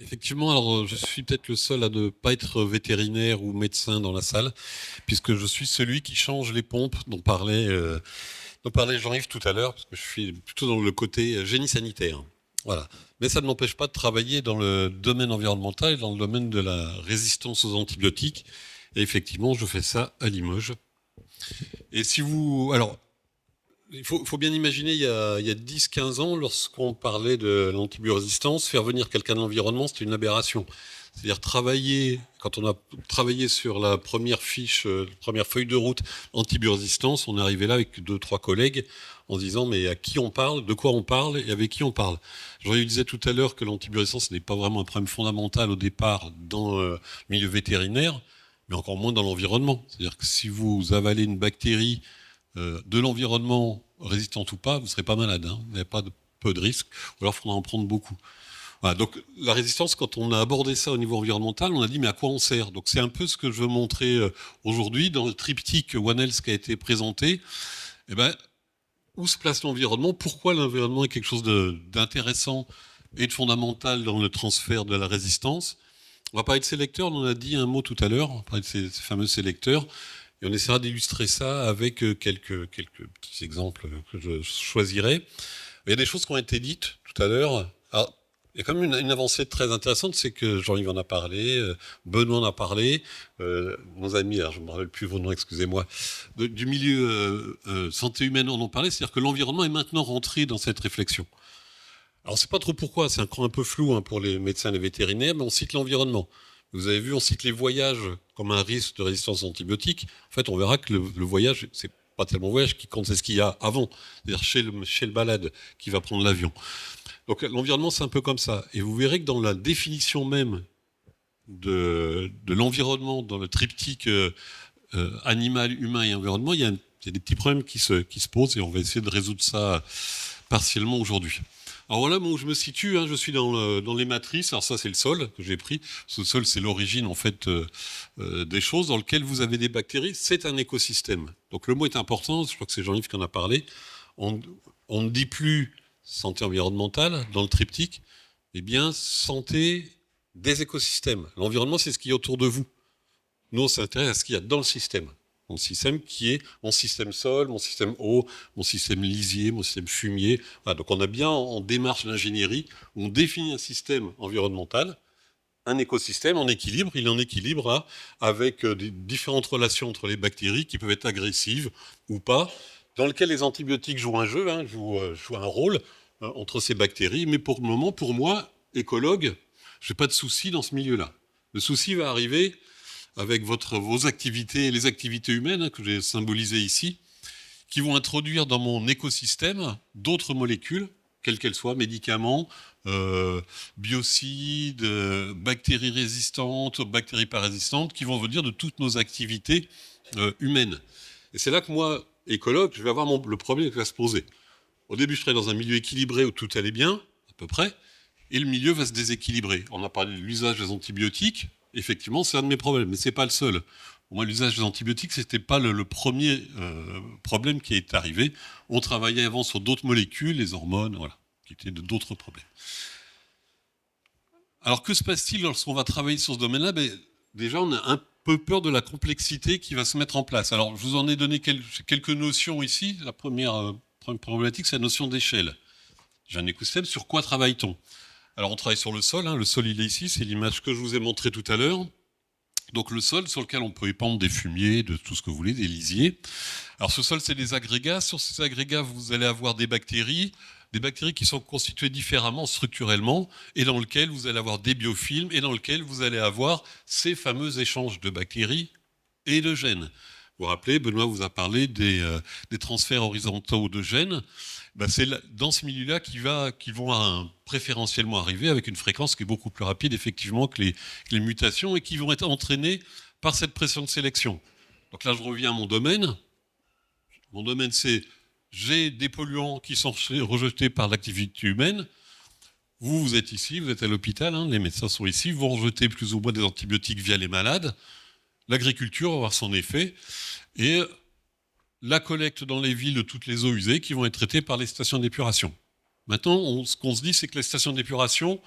Effectivement, alors je suis peut-être le seul à ne pas être vétérinaire ou médecin dans la salle, puisque je suis celui qui change les pompes dont parlait Jean-Yves tout à l'heure, parce que je suis plutôt dans le côté génie sanitaire. Voilà. Mais ça ne m'empêche pas de travailler dans le domaine environnemental et dans le domaine de la résistance aux antibiotiques. Et effectivement, je fais ça à Limoges. Et si vous... Alors, il faut bien imaginer, il y a 10-15 ans, lorsqu'on parlait de l'antibiorésistance, faire venir quelqu'un de l'environnement, c'était une aberration. C'est-à-dire travailler, quand on a travaillé sur la première fiche, première feuille de route antibiorésistance, on est arrivé là avec 2-3 collègues en se disant mais à qui on parle, de quoi on parle et avec qui on parle. Je disais tout à l'heure que l'antibiorésistance n'est pas vraiment un problème fondamental au départ dans le milieu vétérinaire, mais encore moins dans l'environnement. C'est-à-dire que si vous avalez une bactérie de l'environnement, résistante ou pas, vous ne serez pas malade. Hein. Vous n'avez pas peu de risques, ou alors il faudra en prendre beaucoup. Voilà, donc la résistance, quand on a abordé ça au niveau environnemental, on a dit mais à quoi on sert? Donc c'est un peu ce que je veux montrer aujourd'hui dans le triptyque One Health qui a été présenté. Eh ben, où se place l'environnement? Pourquoi l'environnement est quelque chose d'intéressant et de fondamental dans le transfert de la résistance? On va parler de sélecteurs, on en a dit un mot tout à l'heure, on va parler de ces fameux sélecteurs. Et on essaiera d'illustrer ça avec quelques petits exemples que je choisirai. Il y a des choses qui ont été dites tout à l'heure. Alors, il y a quand même une avancée très intéressante, c'est que Jean-Yves en a parlé, Benoît en a parlé, nos amis, alors je ne me rappelle plus vos noms, excusez-moi, du milieu santé humaine en ont parlé, c'est-à-dire que l'environnement est maintenant rentré dans cette réflexion. Alors, on ne sait pas trop pourquoi, c'est un peu flou hein, pour les médecins et les vétérinaires, mais on cite l'environnement. Vous avez vu, on cite les voyages comme un risque de résistance aux antibiotiques. En fait, on verra que le voyage, c'est pas tellement le voyage qui compte, c'est ce qu'il y a avant, c'est-à-dire chez le balade qui va prendre l'avion. Donc l'environnement, c'est un peu comme ça. Et vous verrez que dans la définition même de l'environnement, dans le triptyque animal, humain et environnement, il y a des petits problèmes qui se posent et on va essayer de résoudre ça partiellement aujourd'hui. Alors voilà où je me situe, hein, je suis dans les matrices, alors ça c'est le sol que j'ai pris, ce sol c'est l'origine en fait des choses dans lequel vous avez des bactéries, c'est un écosystème. Donc le mot est important, je crois que c'est Jean-Yves qui en a parlé, on, on ne dit plus santé environnementale dans le triptyque, eh bien santé des écosystèmes. L'environnement c'est ce qui est autour de vous. Nous on s'intéresse à ce qu'il y a dans le système. Mon système qui est mon système sol, mon système eau, mon système lisier, mon système fumier. Voilà, donc on a bien en démarche d'ingénierie, où on définit un système environnemental, un écosystème en équilibre. Il est en équilibre hein, avec des différentes relations entre les bactéries qui peuvent être agressives ou pas, dans lequel les antibiotiques jouent un jeu, hein, jouent un rôle entre ces bactéries. Mais pour le moment, pour moi, écologue, je n'ai pas de souci dans ce milieu-là. Le souci va arriver avec vos activités et les activités humaines hein, que j'ai symbolisées ici, qui vont introduire dans mon écosystème d'autres molécules, quelles qu'elles soient, médicaments, biocides, bactéries résistantes, bactéries pas résistantes, qui vont venir de toutes nos activités humaines. Et c'est là que moi, écologue, je vais avoir le problème qui va se poser. Au début, je serai dans un milieu équilibré où tout allait bien, à peu près, et le milieu va se déséquilibrer. On a parlé de l'usage des antibiotiques, effectivement, c'est un de mes problèmes, mais c'est pas le seul. Pour moi, l'usage des antibiotiques, c'était pas le premier problème qui est arrivé. On travaillait avant sur d'autres molécules, les hormones, voilà, qui étaient d'autres problèmes. Alors, que se passe-t-il lorsqu'on va travailler sur ce domaine-là? Déjà, on a un peu peur de la complexité qui va se mettre en place. Alors, je vous en ai donné quelques notions ici. La première problématique, c'est la notion d'échelle. J'ai un écosystème, sur quoi travaille-t-on? Alors, on travaille sur le sol. Hein. Le sol, il est ici. C'est l'image que je vous ai montrée tout à l'heure. Donc, le sol sur lequel on peut épandre des fumiers, de tout ce que vous voulez, des lisiers. Alors, ce sol, c'est des agrégats. Sur ces agrégats, vous allez avoir des bactéries qui sont constituées différemment structurellement, et dans lesquelles vous allez avoir des biofilms, et dans lesquels vous allez avoir ces fameux échanges de bactéries et de gènes. Vous vous rappelez, Benoît vous a parlé des transferts horizontaux de gènes. C'est dans ce milieu-là qu'ils vont préférentiellement arriver avec une fréquence qui est beaucoup plus rapide, effectivement, que les mutations et qui vont être entraînées par cette pression de sélection. Donc là, je reviens à mon domaine. Mon domaine, c'est j'ai des polluants qui sont rejetés par l'activité humaine. Vous êtes ici, vous êtes à l'hôpital, hein, les médecins sont ici, vous rejetez plus ou moins des antibiotiques via les malades. L'agriculture va avoir son effet. Et la collecte dans les villes de toutes les eaux usées qui vont être traitées par les stations d'épuration. Maintenant, ce qu'on se dit, c'est que les stations d'épuration,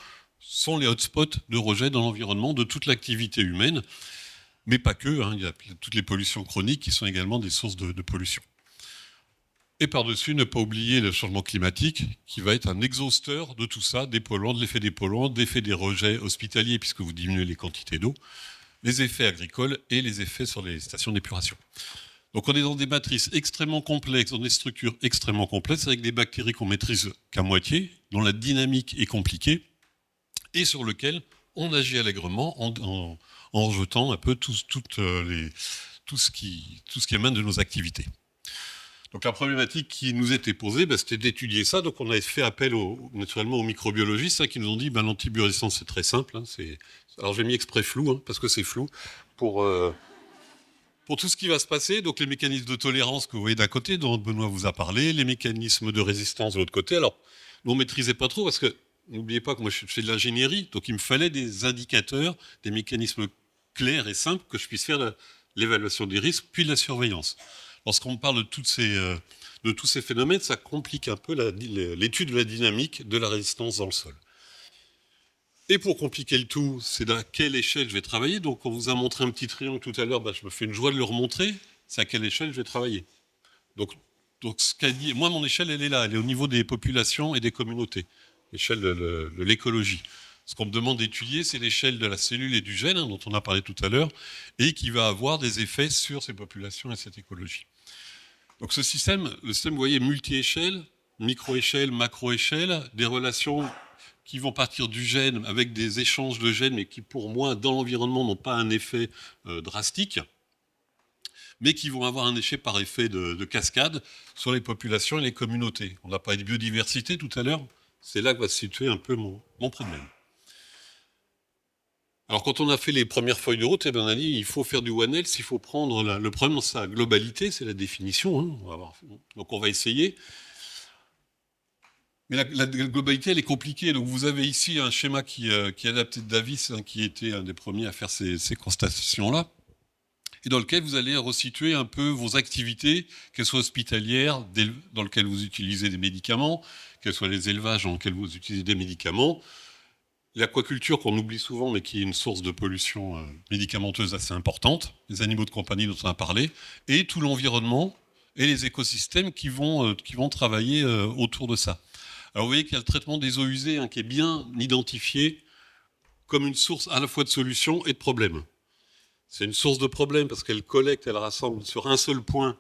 sont les hotspots de rejet dans l'environnement de toute l'activité humaine, mais pas que, il y a toutes les pollutions chroniques qui sont également des sources de pollution. Et par-dessus, ne pas oublier le changement climatique, qui va être un exhausteur de tout ça, des polluants, de l'effet des polluants, d'effet des rejets hospitaliers, puisque vous diminuez les quantités d'eau, les effets agricoles et les effets sur les stations d'épuration. Donc on est dans des matrices extrêmement complexes, dans des structures extrêmement complexes, avec des bactéries qu'on maîtrise qu'à moitié, dont la dynamique est compliquée, et sur lequel on agit allègrement en rejetant un peu tout ce qui émane de nos activités. Donc la problématique qui nous était posée, c'était d'étudier ça. Donc on avait fait appel naturellement aux microbiologistes qui nous ont dit l'antibiorésistance c'est très simple. Alors j'ai mis exprès flou, parce que c'est flou, pour tout ce qui va se passer. Donc les mécanismes de tolérance que vous voyez d'un côté, dont Benoît vous a parlé, les mécanismes de résistance de l'autre côté. Alors nous on ne maîtrisait pas trop parce que n'oubliez pas que moi je fais de l'ingénierie, donc il me fallait des indicateurs, des mécanismes clairs et simples que je puisse faire l'évaluation des risques puis de la surveillance. Lorsqu'on parle de tous ces phénomènes, ça complique un peu l'étude de la dynamique de la résistance dans le sol. Et pour compliquer le tout, c'est à quelle échelle je vais travailler. Donc on vous a montré un petit triangle tout à l'heure, je me fais une joie de le remontrer, c'est à quelle échelle je vais travailler. Donc ce qu'a dit, moi mon échelle elle est là, elle est au niveau des populations et des communautés, l'échelle de l'écologie. Ce qu'on me demande d'étudier, c'est l'échelle de la cellule et du gène, dont on a parlé tout à l'heure, et qui va avoir des effets sur ces populations et cette écologie. Donc le système, vous voyez, multi-échelle, micro-échelle, macro-échelle, des relations qui vont partir du gène avec des échanges de gènes, mais qui pour moi, dans l'environnement, n'ont pas un effet drastique, mais qui vont avoir un effet par effet de cascade sur les populations et les communautés. On a parlé de biodiversité tout à l'heure, c'est là que va se situer un peu mon problème. Alors quand on a fait les premières feuilles de route, on a dit il faut faire du One Health, il faut prendre le problème dans sa globalité, c'est la définition. Donc on va essayer. Mais la globalité, elle est compliquée. Donc vous avez ici un schéma qui est adapté de Davis, qui était un des premiers à faire ces constatations-là, et dans lequel vous allez resituer un peu vos activités, qu'elles soient hospitalières, dans lesquelles vous utilisez des médicaments, qu'elles soient les élevages dans lesquels vous utilisez des médicaments, l'aquaculture qu'on oublie souvent, mais qui est une source de pollution médicamenteuse assez importante, les animaux de compagnie dont on a parlé, et tout l'environnement et les écosystèmes qui vont travailler autour de ça. Alors vous voyez qu'il y a le traitement des eaux usées qui est bien identifié comme une source à la fois de solutions et de problèmes. C'est une source de problèmes parce qu'elle collecte, elle rassemble sur un seul point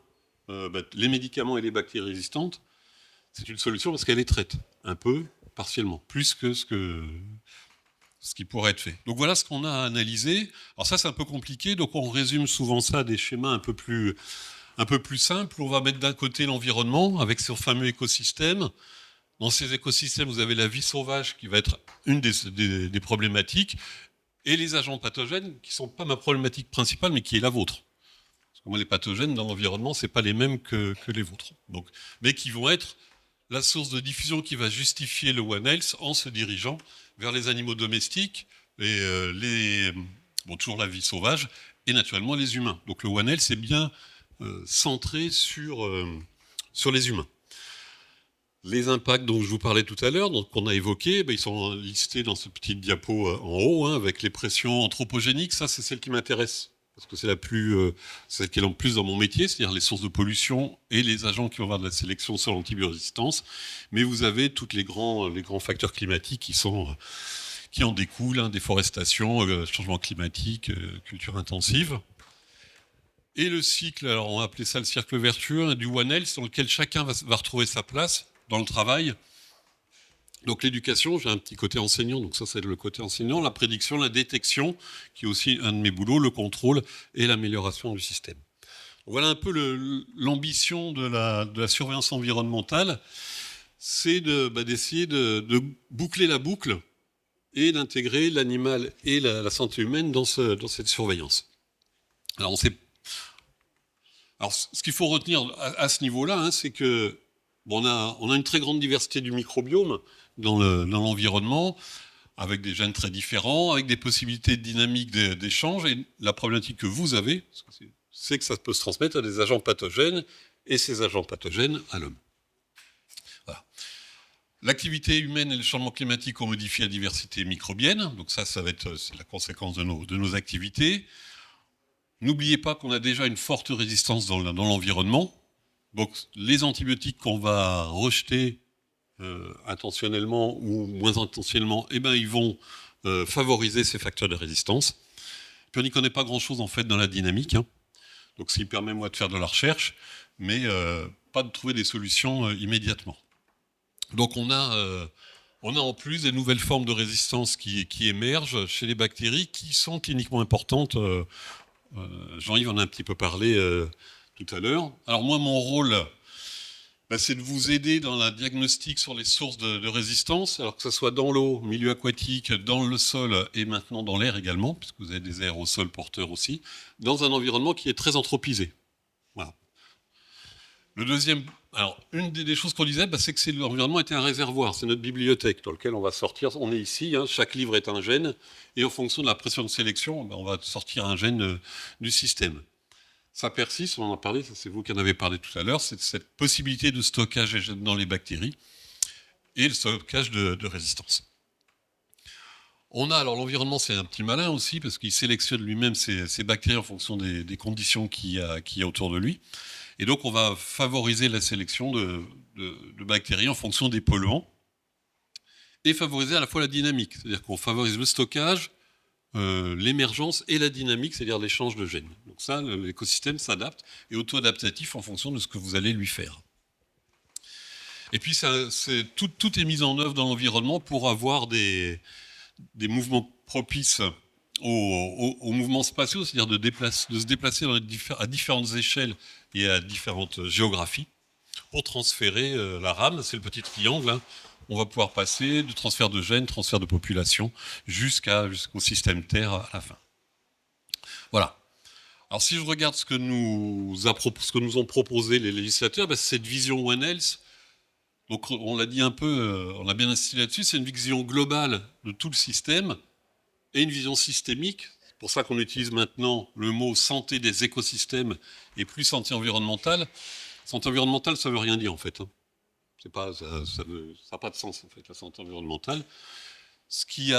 les médicaments et les bactéries résistantes. C'est une solution parce qu'elle les traite, un peu, partiellement, plus que ce qui pourrait être fait. Donc voilà ce qu'on a à analyser. Alors ça c'est un peu compliqué, donc on résume souvent ça à des schémas un peu plus simples. On va mettre d'un côté l'environnement avec ce fameux écosystème. Dans ces écosystèmes, vous avez la vie sauvage qui va être une des problématiques, et les agents pathogènes qui ne sont pas ma problématique principale, mais qui est la vôtre. Parce que moi, les pathogènes dans l'environnement, ce n'est pas les mêmes que les vôtres. Donc, mais qui vont être la source de diffusion qui va justifier le One Health en se dirigeant vers les animaux domestiques, toujours la vie sauvage, et naturellement les humains. Donc le One Health est bien centré sur les humains. Les impacts dont je vous parlais tout à l'heure, qu'on a évoqués, ils sont listés dans ce petit diapo en haut, avec les pressions anthropogéniques. Ça, c'est celle qui m'intéresse, parce que c'est celle qui est le plus dans mon métier, c'est-à-dire les sources de pollution et les agents qui vont avoir de la sélection sur l'antibiorésistance. Mais vous avez tous les grands facteurs climatiques qui en découlent, déforestation, changement climatique, culture intensive. Et le cycle, alors on va appeler ça le cercle vertueux, du One Health, dans lequel chacun va retrouver sa place dans le travail. Donc l'éducation, j'ai un petit côté enseignant, donc ça c'est le côté enseignant, la prédiction, la détection, qui est aussi un de mes boulots, le contrôle et l'amélioration du système. Donc voilà un peu l'ambition de la surveillance environnementale, c'est d'essayer de boucler la boucle et d'intégrer l'animal et la santé humaine dans cette surveillance. Alors ce qu'il faut retenir à ce niveau-là, c'est que on a une très grande diversité du microbiome dans l'environnement, avec des gènes très différents, avec des possibilités de dynamique d'échange. Et la problématique que vous avez, c'est que ça peut se transmettre à des agents pathogènes, et ces agents pathogènes à l'homme. Voilà. L'activité humaine et le changement climatique ont modifié la diversité microbienne, donc ça va être la conséquence de nos activités. N'oubliez pas qu'on a déjà une forte résistance dans l'environnement. Donc les antibiotiques qu'on va rejeter intentionnellement ou moins intentionnellement, eh ben, ils vont favoriser ces facteurs de résistance. Puis on n'y connaît pas grand-chose en fait dans la dynamique, hein. Donc ce qui permet moi de faire de la recherche, mais pas de trouver des solutions immédiatement. Donc on a en plus des nouvelles formes de résistance qui émergent chez les bactéries qui sont cliniquement importantes. Jean-Yves en a un petit peu parlé tout à l'heure. Alors moi, mon rôle, c'est de vous aider dans la diagnostic sur les sources de résistance, alors que ce soit dans l'eau, milieu aquatique, dans le sol et maintenant dans l'air également, puisque vous avez des aérosols porteurs aussi, dans un environnement qui est très anthropisé. Voilà. Le deuxième, alors une des choses qu'on disait, c'est que l'environnement était un réservoir, c'est notre bibliothèque dans lequel on va sortir. On est ici, hein, chaque livre est un gène, et en fonction de la pression de sélection, on va sortir un gène du système. Ça persiste, on en a parlé, c'est vous qui en avez parlé tout à l'heure, c'est cette possibilité de stockage dans les bactéries et le stockage de résistance. On a, alors l'environnement c'est un petit malin aussi, parce qu'il sélectionne lui-même ses bactéries en fonction des conditions qu'il y a autour de lui. Et donc on va favoriser la sélection de bactéries en fonction des polluants, et favoriser à la fois la dynamique, c'est-à-dire qu'on favorise le stockage, l'émergence et la dynamique, c'est-à-dire l'échange de gènes. Donc ça, l'écosystème s'adapte et auto-adaptatif en fonction de ce que vous allez lui faire. Et puis tout est mis en œuvre dans l'environnement pour avoir des mouvements propices aux mouvements spatiaux, c'est-à-dire de se déplacer à différentes échelles et à différentes géographies pour transférer la rame, c'est le petit triangle, hein. On va pouvoir passer du transfert de gènes, transfert de population, jusqu'au système Terre à la fin. Voilà. Alors si je regarde ce que nous ont proposé les législateurs, c'est cette vision One Health. Donc on l'a dit un peu, on a bien insisté là-dessus, c'est une vision globale de tout le système et une vision systémique. C'est pour ça qu'on utilise maintenant le mot santé des écosystèmes et plus santé environnementale. Santé environnementale, ça ne veut rien dire en fait, hein. Ça n'a pas de sens en fait, la santé environnementale. C'est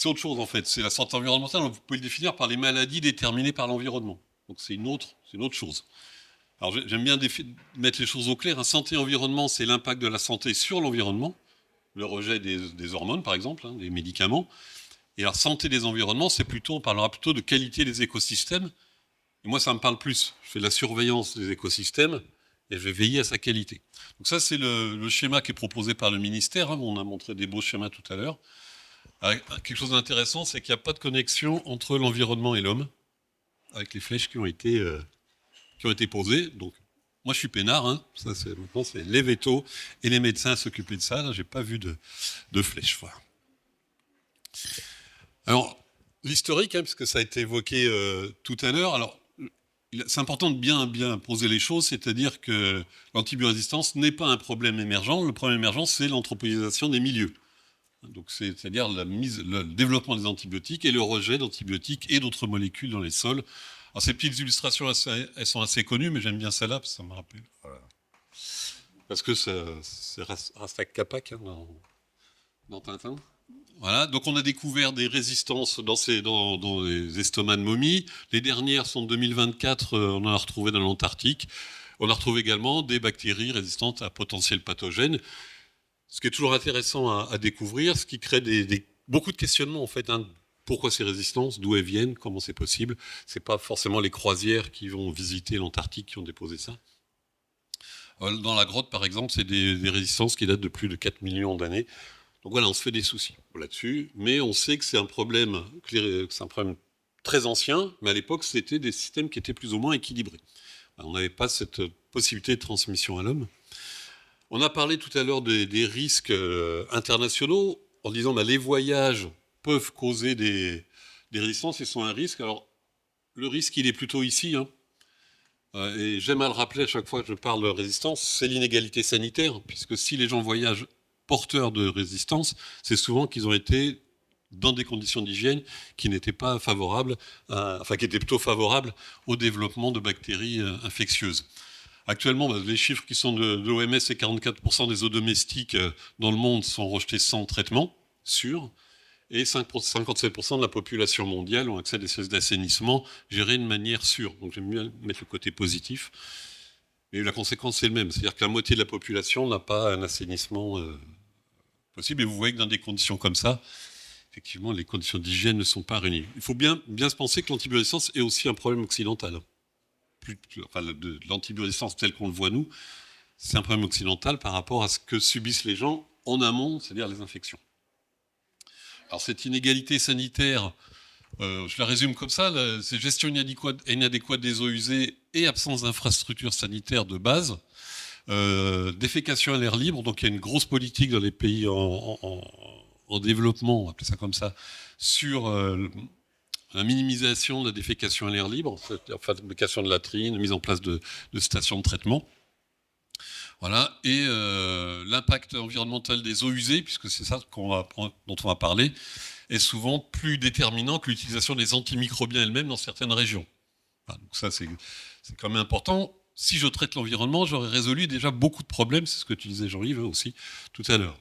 autre chose en fait, c'est la santé environnementale, vous pouvez le définir par les maladies déterminées par l'environnement. Donc c'est une autre chose. Alors j'aime bien mettre les choses au clair. Hein. Santé environnement, c'est l'impact de la santé sur l'environnement, le rejet des hormones par exemple, hein, des médicaments. Et alors santé des environnements, on parlera plutôt de qualité des écosystèmes. Et moi ça me parle plus. Je fais la surveillance des écosystèmes et je vais veiller à sa qualité. Donc ça, c'est le schéma qui est proposé par le ministère. Hein. On a montré des beaux schémas tout à l'heure. Quelque chose d'intéressant, c'est qu'il n'y a pas de connexion entre l'environnement et l'homme, avec les flèches qui ont été posées. Donc, moi, je suis peinard. Hein. Maintenant, c'est les vétos et les médecins à s'occuper de ça. Je n'ai pas vu de flèches. Voilà. Alors, l'historique, hein, puisque ça a été évoqué tout à l'heure. Alors, c'est important de bien poser les choses, c'est-à-dire que l'antibiorésistance n'est pas un problème émergent. Le problème émergent, c'est l'anthropisation des milieux. Donc c'est-à-dire le développement des antibiotiques et le rejet d'antibiotiques et d'autres molécules dans les sols. Alors ces petites illustrations, elles sont assez connues, mais j'aime bien celle-là, parce que ça me rappelle. Voilà. Parce que c'est Rastak Kapak, hein, dans Tintin. Voilà, donc on a découvert des résistances dans les estomacs de momies. Les dernières sont de 2024, on en a retrouvé dans l'Antarctique. On a retrouvé également des bactéries résistantes à potentiel pathogène. Ce qui est toujours intéressant à découvrir, ce qui crée beaucoup de questionnements en fait. Hein. Pourquoi ces résistances, d'où elles viennent, comment c'est possible. C'est pas forcément les croisières qui vont visiter l'Antarctique qui ont déposé ça. Dans la grotte, par exemple, c'est des résistances qui datent de plus de 4 millions d'années. Donc voilà, on se fait des soucis là-dessus, mais on sait que c'est un problème très ancien, mais à l'époque, c'était des systèmes qui étaient plus ou moins équilibrés. On n'avait pas cette possibilité de transmission à l'homme. On a parlé tout à l'heure des risques internationaux, en disant les voyages peuvent causer des résistances et sont un risque. Alors, le risque, il est plutôt ici, hein. Et j'aime à le rappeler à chaque fois que je parle de résistance, c'est l'inégalité sanitaire, puisque si les gens voyagent porteurs de résistance, c'est souvent qu'ils ont été dans des conditions d'hygiène qui n'étaient pas favorables, qui étaient plutôt favorables au développement de bactéries infectieuses. Actuellement, les chiffres qui sont de l'OMS, c'est 44% des eaux domestiques dans le monde sont rejetées sans traitement sûr, et 57% de la population mondiale ont accès à des services d'assainissement gérés de manière sûre. Donc j'aime bien mettre le côté positif. Mais la conséquence, c'est le même. C'est-à-dire que la moitié de la population n'a pas un assainissement possible. Et vous voyez que dans des conditions comme ça, effectivement, les conditions d'hygiène ne sont pas réunies. Il faut bien se penser que l'antibiorésistance est aussi un problème occidental. L'antibiorésistance telle qu'on le voit nous, c'est un problème occidental par rapport à ce que subissent les gens en amont, c'est-à-dire les infections. Alors cette inégalité sanitaire, je la résume comme ça, c'est gestion inadéquate des eaux usées et absence d'infrastructures sanitaires de base, défécation à l'air libre, donc il y a une grosse politique dans les pays en développement, on va appeler ça comme ça, sur la minimisation de la défécation à l'air libre, fabrication de latrines, mise en place de stations de traitement. Voilà, et l'impact environnemental des eaux usées, puisque c'est ça dont on va parler, est souvent plus déterminant que l'utilisation des antimicrobiens elles-mêmes dans certaines régions. Voilà, donc ça, c'est quand même important. Si je traite l'environnement, j'aurais résolu déjà beaucoup de problèmes, c'est ce que tu disais Jean-Yves aussi tout à l'heure.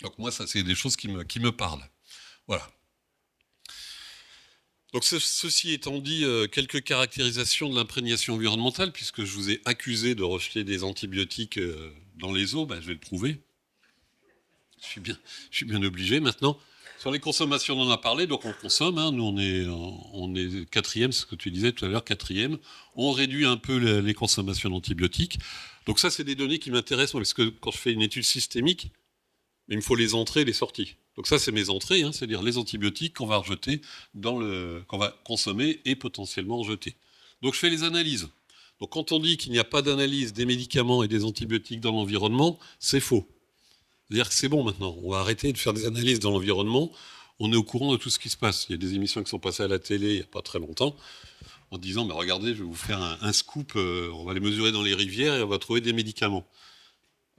Donc moi, ça, c'est des choses qui me parlent. Voilà. Donc ceci étant dit, quelques caractérisations de l'imprégnation environnementale, puisque je vous ai accusé de rejeter des antibiotiques dans les eaux, je vais le prouver. Je suis bien obligé maintenant. Sur les consommations, on en a parlé, donc on consomme. Nous, on est quatrième, c'est ce que tu disais tout à l'heure, quatrième. On réduit un peu les consommations d'antibiotiques. Donc ça, c'est des données qui m'intéressent, moi, parce que quand je fais une étude systémique, il me faut les entrées et les sorties. Donc ça, c'est mes entrées, c'est-à-dire les antibiotiques qu'on va rejeter, qu'on va consommer et potentiellement rejeter. Donc je fais les analyses. Donc quand on dit qu'il n'y a pas d'analyse des médicaments et des antibiotiques dans l'environnement, c'est faux. C'est-à-dire que c'est bon maintenant, on va arrêter de faire des analyses dans l'environnement, on est au courant de tout ce qui se passe. Il y a des émissions qui sont passées à la télé il n'y a pas très longtemps, en disant, regardez, je vais vous faire un scoop, on va les mesurer dans les rivières et on va trouver des médicaments.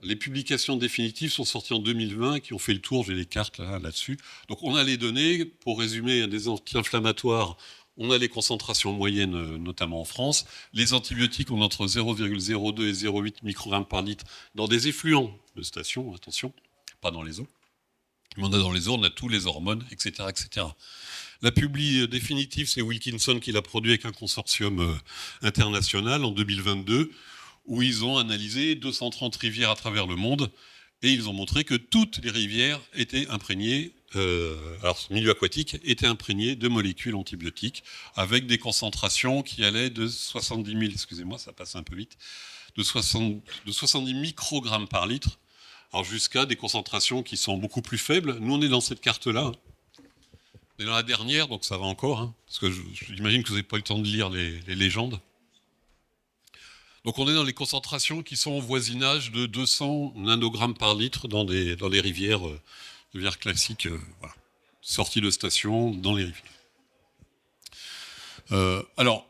Les publications définitives sont sorties en 2020, qui ont fait le tour, j'ai les cartes là-dessus. Donc on a les données, pour résumer, des anti-inflammatoires, on a les concentrations moyennes, notamment en France. Les antibiotiques, on a entre 0,02 et 0,8 microgrammes par litre dans des effluents de stations, attention, pas dans les eaux. Mais on a dans les eaux, on a tous les hormones, etc. etc. La publi définitive, c'est Wilkinson qui l'a produit avec un consortium international en 2022, où ils ont analysé 230 rivières à travers le monde, et ils ont montré que toutes les rivières étaient imprégnées, milieu aquatique, était imprégné de molécules antibiotiques, avec des concentrations qui allaient de 70 000, excusez-moi, ça passe un peu vite, de 70 microgrammes par litre, alors jusqu'à des concentrations qui sont beaucoup plus faibles. Nous, on est dans cette carte-là. On est dans la dernière, donc ça va encore, parce que j'imagine que vous n'avez pas eu le temps de lire les légendes. Donc on est dans les concentrations qui sont au voisinage de 200 nanogrammes par litre dans les rivières classiques, voilà, sorties de station dans les rivières. Alors,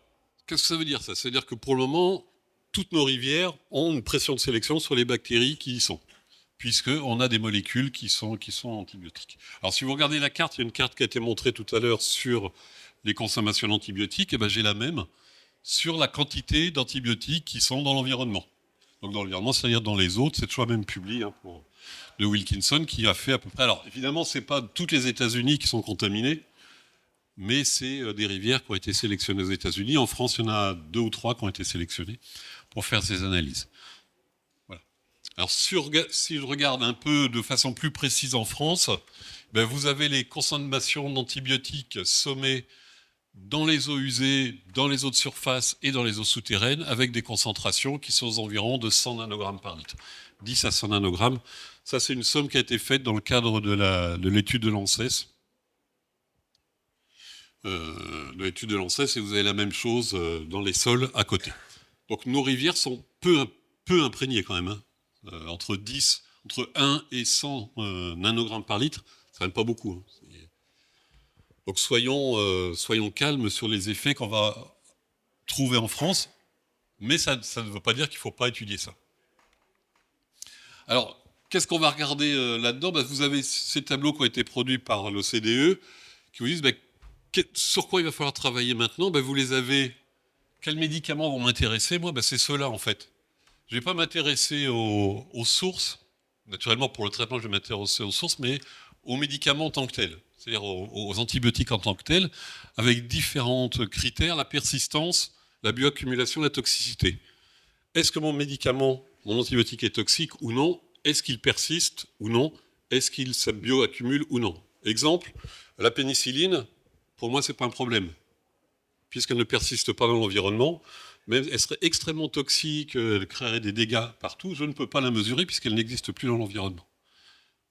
qu'est-ce que ça veut dire ça ? Ça veut dire que pour le moment, toutes nos rivières ont une pression de sélection sur les bactéries qui y sont, puisqu'on a des molécules qui sont antibiotiques. Alors si vous regardez la carte, il y a une carte qui a été montrée tout à l'heure sur les consommations d'antibiotiques, et j'ai la même sur la quantité d'antibiotiques qui sont dans l'environnement. Donc dans l'environnement, c'est-à-dire dans les eaux, c'est toujours même publié de Wilkinson qui a fait à peu près... Alors évidemment, ce n'est pas toutes les États-Unis qui sont contaminés, mais c'est des rivières qui ont été sélectionnées aux États-Unis. En France, il y en a 2 ou 3 qui ont été sélectionnées pour faire ces analyses. Voilà. Alors si je regarde un peu de façon plus précise en France, vous avez les consommations d'antibiotiques sommées dans les eaux usées, dans les eaux de surface et dans les eaux souterraines, avec des concentrations qui sont aux environs de 100 nanogrammes par litre. 10 à 100 nanogrammes. Ça, c'est une somme qui a été faite dans le cadre de l'étude de l'ANSES. Et vous avez la même chose dans les sols à côté. Donc nos rivières sont peu imprégnées quand même. Entre 1 et 100 nanogrammes par litre, ça n'est pas beaucoup. Donc soyons calmes sur les effets qu'on va trouver en France, mais ça ne veut pas dire qu'il ne faut pas étudier ça. Alors, qu'est-ce qu'on va regarder là-dedans ? Vous avez ces tableaux qui ont été produits par l'OCDE, qui vous disent sur quoi il va falloir travailler maintenant. Vous les avez. Quels médicaments vont m'intéresser ? Moi, c'est ceux-là, en fait. Je ne vais pas m'intéresser aux sources. Naturellement, pour le traitement, je vais m'intéresser aux sources, mais aux médicaments en tant que tels, c'est-à-dire aux antibiotiques en tant que tels, avec différents critères, la persistance, la bioaccumulation, la toxicité. Est-ce que mon médicament, mon antibiotique est toxique ou non? Est-ce qu'il persiste ou non? Est-ce qu'il se bioaccumule ou non? Exemple, la pénicilline, pour moi, ce n'est pas un problème, puisqu'elle ne persiste pas dans l'environnement. Mais elle serait extrêmement toxique, elle créerait des dégâts partout. Je ne peux pas la mesurer puisqu'elle n'existe plus dans l'environnement.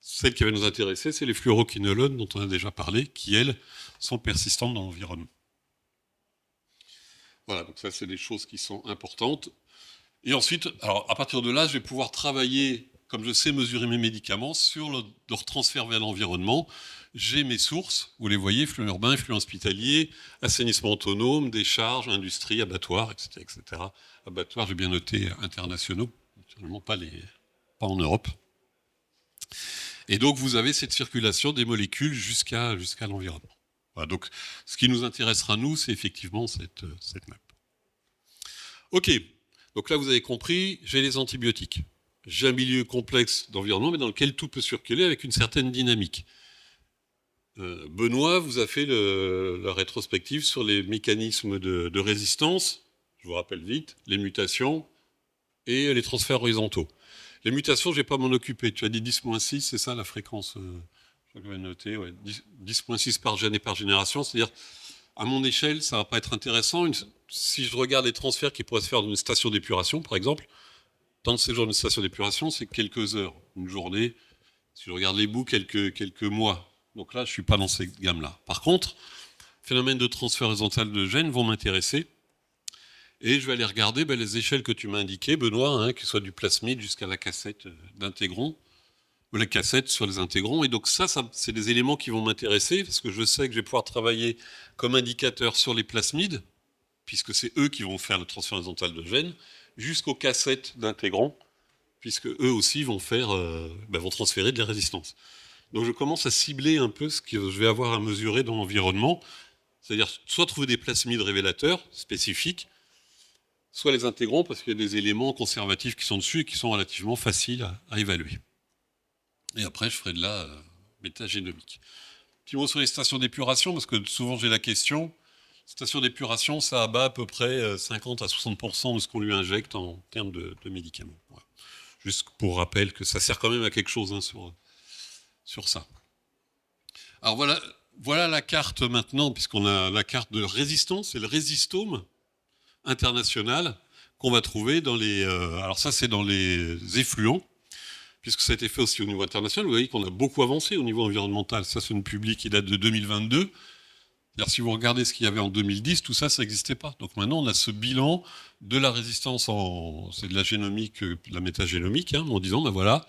Celle qui va nous intéresser, c'est les fluoroquinolones dont on a déjà parlé, qui, elles, sont persistantes dans l'environnement. Voilà, donc ça, c'est des choses qui sont importantes. Et ensuite, alors à partir de là, je vais pouvoir travailler, comme je sais mesurer mes médicaments, sur leur transfert vers l'environnement. J'ai mes sources, vous les voyez, flux urbain, flux hospitalier, assainissement autonome, décharge, industrie, abattoir, etc., etc. Abattoirs, j'ai bien noté internationaux, naturellement pas en Europe. Et donc vous avez cette circulation des molécules jusqu'à l'environnement. Voilà, donc ce qui nous intéressera, nous, c'est effectivement cette map. Ok, donc là vous avez compris, j'ai les antibiotiques. J'ai un milieu complexe d'environnement, mais dans lequel tout peut circuler avec une certaine dynamique. Benoît vous a fait la rétrospective sur les mécanismes de résistance, je vous rappelle vite, les mutations et les transferts horizontaux. Les mutations, je ne vais pas m'en occuper. Tu as dit 10-6, c'est ça la fréquence je vais noter, ouais, 10-6 par gène et par génération, c'est-à-dire, à mon échelle, ça ne va pas être intéressant. Si je regarde les transferts qui pourraient se faire dans une station d'épuration, par exemple, temps de séjour d'une station d'épuration, c'est quelques heures, une journée. Si je regarde les bouts, quelques mois. Donc là, je ne suis pas dans ces gammes-là. Par contre, phénomènes de transfert horizontal de gènes vont m'intéresser. Et je vais aller regarder les échelles que tu m'as indiquées, Benoît, hein, que ce soit du plasmide jusqu'à la cassette d'intégrons, ou la cassette sur les intégrons. Et donc ça c'est des éléments qui vont m'intéresser, parce que je sais que je vais pouvoir travailler comme indicateur sur les plasmides, puisque c'est eux qui vont faire le transfert horizontal de gènes, jusqu'aux cassettes d'intégrons, puisque eux aussi vont transférer de la résistance. Donc je commence à cibler un peu ce que je vais avoir à mesurer dans l'environnement, c'est-à-dire soit trouver des plasmides révélateurs spécifiques, soit les intégrons, parce qu'il y a des éléments conservatifs qui sont dessus et qui sont relativement faciles à évaluer. Et après, je ferai de la métagénomique. Petit mot sur les stations d'épuration, parce que souvent j'ai la question. Station d'épuration, ça abat à peu près 50 à 60% de ce qu'on lui injecte en termes de médicaments. Voilà. Juste pour rappel que ça sert quand même à quelque chose hein, sur ça. Alors voilà la carte maintenant, puisqu'on a la carte de résistance, c'est le résistome international qu'on va trouver dans les... alors ça, c'est dans les effluents, puisque ça a été fait aussi au niveau international. Vous voyez qu'on a beaucoup avancé au niveau environnemental. Ça, c'est une publique qui date de 2022. C'est-à-dire, si vous regardez ce qu'il y avait en 2010, tout ça, ça n'existait pas. Donc maintenant, on a ce bilan de la résistance c'est de la génomique, de la métagénomique, hein, en disant, voilà,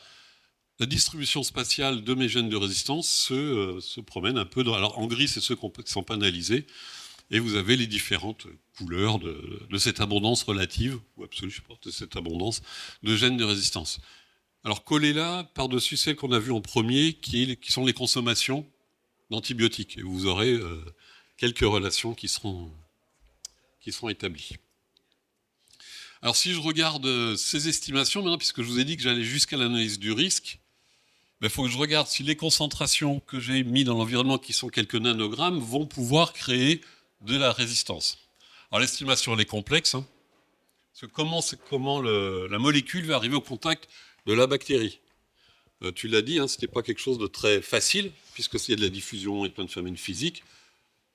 la distribution spatiale de mes gènes de résistance se promène un peu. Alors en gris, c'est ceux qui ne sont pas analysés. Et vous avez les différentes couleurs de cette abondance relative, ou absolue, je pense, de cette abondance de gènes de résistance. Alors collez là par-dessus celles qu'on a vues en premier, qui sont les consommations d'antibiotiques. Et vous aurez quelques relations qui seront établies. Alors si je regarde ces estimations, maintenant, puisque je vous ai dit que j'allais jusqu'à l'analyse du risque, il faut que je regarde si les concentrations que j'ai mises dans l'environnement, qui sont quelques nanogrammes, vont pouvoir créer de la résistance. Alors l'estimation elle est complexe, hein, parce que comment la molécule va arriver au contact de la bactérie. Tu l'as dit, hein, ce n'était pas quelque chose de très facile, puisqu'il y a de la diffusion et plein de phénomènes physiques.